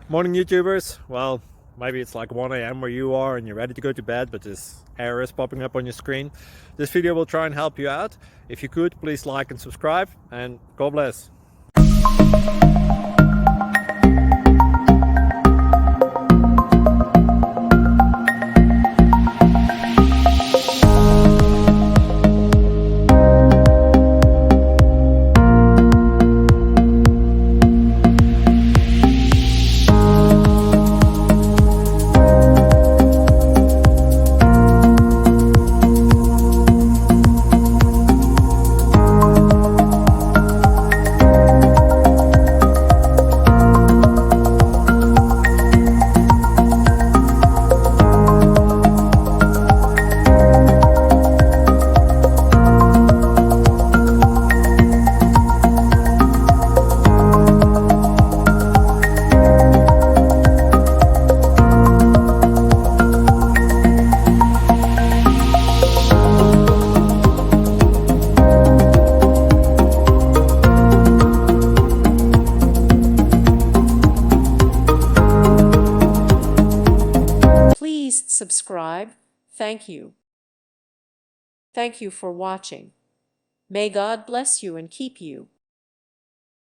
Morning YouTubers. Well, maybe it's like 1 a.m. where you are and you're ready to go to bed, but this error is popping up on your screen. This video will try and help you out. If you could, please like and subscribe, and God bless. Please subscribe. Thank you. Thank you for watching. May God bless you and keep you.